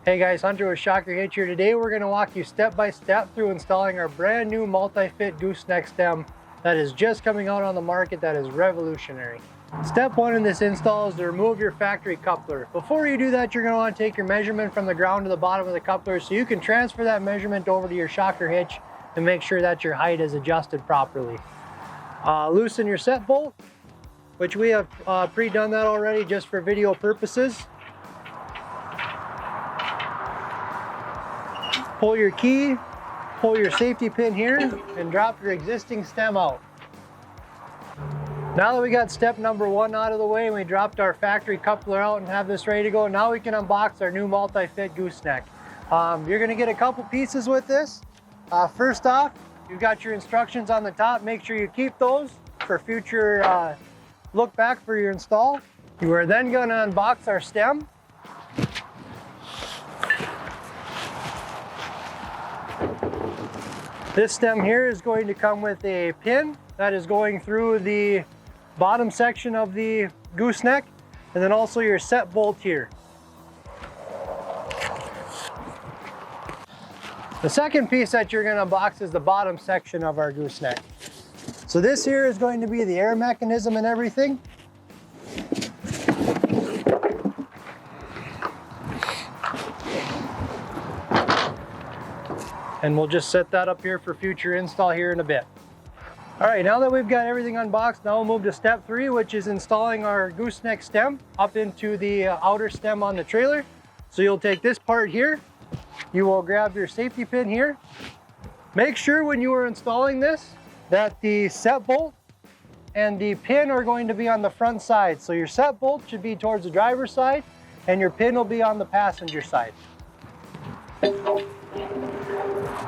Hey guys, Hunter with Shocker Hitch here. Today we're going to walk you step by step through installing our brand new multi-fit gooseneck stem that is just coming out on the market that is revolutionary. Step one in this install is to remove your factory coupler. Before you do that, you're going to want to take your measurement from the ground to the bottom of the coupler so you can transfer that measurement over to your Shocker Hitch and make sure that your height is adjusted properly. Loosen your set bolt, which we have pre-done that already just for video purposes. Pull your key, pull your safety pin here, and drop your existing stem out. Now that we got step number one out of the way and we dropped our factory coupler out and have this ready to go, now we can unbox our new multi-fit gooseneck. You're going to get a couple pieces with this. First off, you've got your instructions on the top. Make sure you keep those for future look back for your install. You are then going to unbox our stem. This stem here is going to come with a pin that is going through the bottom section of the gooseneck, and then also your set bolt here. The second piece that you're going to unbox is the bottom section of our gooseneck. So this here is going to be the air mechanism and everything. And we'll just set that up here for future install here in a bit. All right, now that we've got everything unboxed, now we'll move to step three, which is installing our gooseneck stem up into the outer stem on the trailer. So you'll take this part here, you will grab your safety pin here. Make sure when you are installing this that the set bolt and the pin are going to be on the front side. So your set bolt should be towards the driver's side and your pin will be on the passenger side.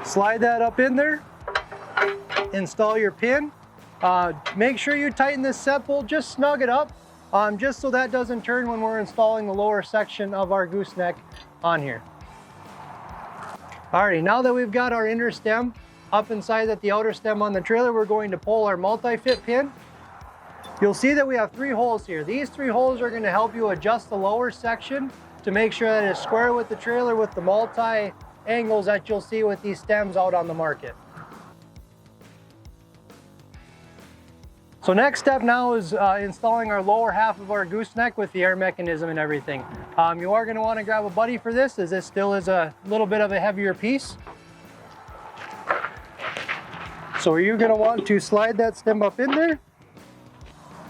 Slide that up in there, install your pin. Make sure you tighten this set bolt, just snug it up, just so that doesn't turn when we're installing the lower section of our gooseneck on here. Alrighty, now that we've got our inner stem up inside the outer stem on the trailer, we're going to pull our multi-fit pin. You'll see that we have 3 holes here. These 3 holes are going to help you adjust the lower section to make sure that it's square with the trailer with the multi angles that you'll see with these stems out on the market. So next step now is installing our lower half of our gooseneck with the air mechanism and everything. You are going to want to grab a buddy for this, as this still is a little bit of a heavier piece. So you're going to want to slide that stem up in there.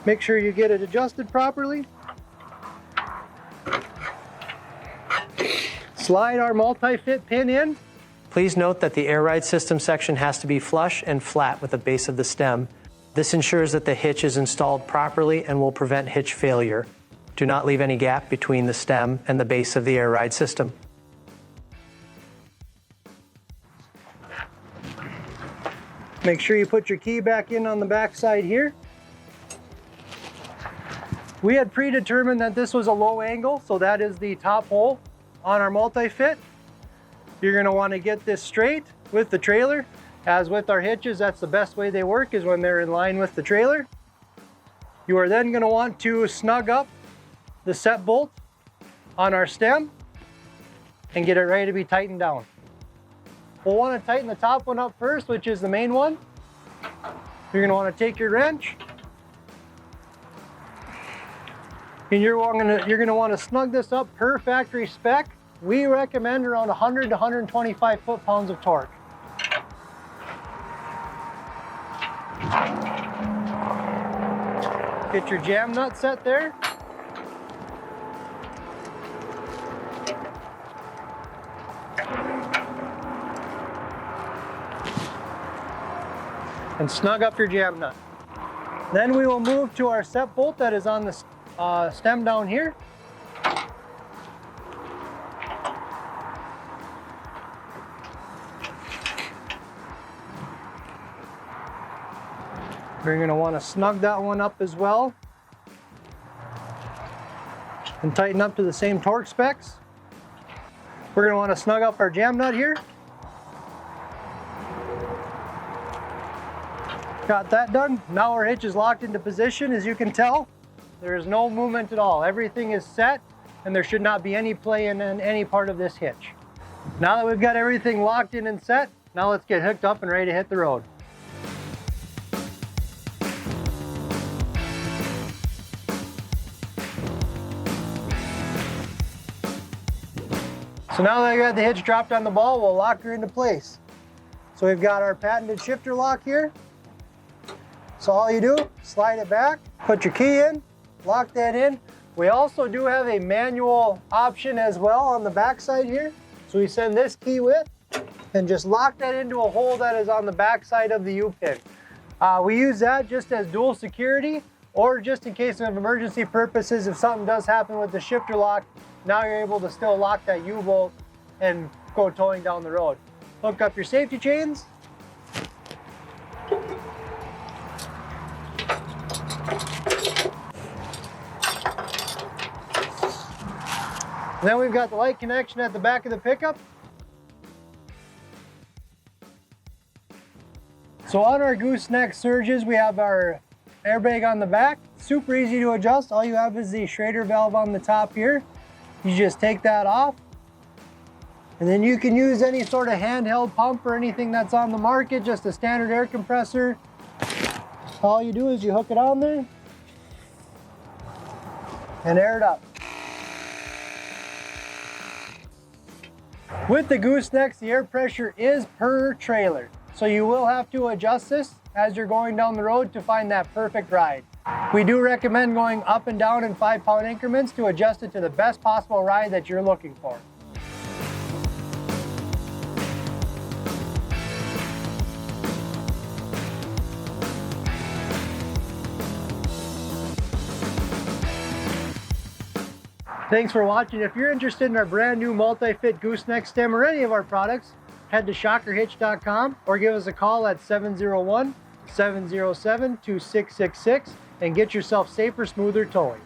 Make sure you get it adjusted properly. Slide our multi-fit pin in. Please note that the air ride system section has to be flush and flat with the base of the stem. This ensures that the hitch is installed properly and will prevent hitch failure. Do not leave any gap between the stem and the base of the air ride system. Make sure you put your key back in on the back side here. We had predetermined that this was a low angle, so that is the top hole on our multi-fit. You're going to want to get this straight with the trailer. As with our hitches, that's the best way they work, is when they're in line with the trailer. You are then going to want to snug up the set bolt on our stem and get it ready to be tightened down. We'll want to tighten the top one up first, which is the main one. You're going to want to take your wrench and you're going to want to snug this up per factory spec. We recommend around 100 to 125 foot-pounds of torque. Get your jam nut set there. And snug up your jam nut. Then we will move to our set bolt that is on the stem down here. We're going to want to snug that one up as well and tighten up to the same torque specs. We're going to want to snug up our jam nut here. Got that done. Now our hitch is locked into position. As you can tell, there is no movement at all. Everything is set and there should not be any play in any part of this hitch. Now that we've got everything locked in and set, now let's get hooked up and ready to hit the road. So now that I got the hitch dropped on the ball, we'll lock her into place. So we've got our patented shifter lock here. So all you do, slide it back, put your key in, lock that in. We also do have a manual option as well on the back side here. So we send this key with and just lock that into a hole that is on the back side of the U-pin. We use that just as dual security, or just in case of emergency purposes. If something does happen with the shifter lock, now you're able to still lock that U-bolt and go towing down the road. Hook up your safety chains. And then we've got the light connection at the back of the pickup. So on our Gooseneck surges, we have our airbag on the back. Super easy to adjust. All you have is the Schrader valve on the top here. You just take that off. And then you can use any sort of handheld pump or anything that's on the market, just a standard air compressor. All you do is you hook it on there and air it up. With the Goosenecks, the air pressure is per trailer. So you will have to adjust this as you're going down the road to find that perfect ride. We do recommend going up and down in 5-pound increments to adjust it to the best possible ride that you're looking for. Thanks for watching. If you're interested in our brand new multi-fit gooseneck stem or any of our products, head to shockerhitch.com or give us a call at 701-707-2666 and get yourself safer, smoother towing.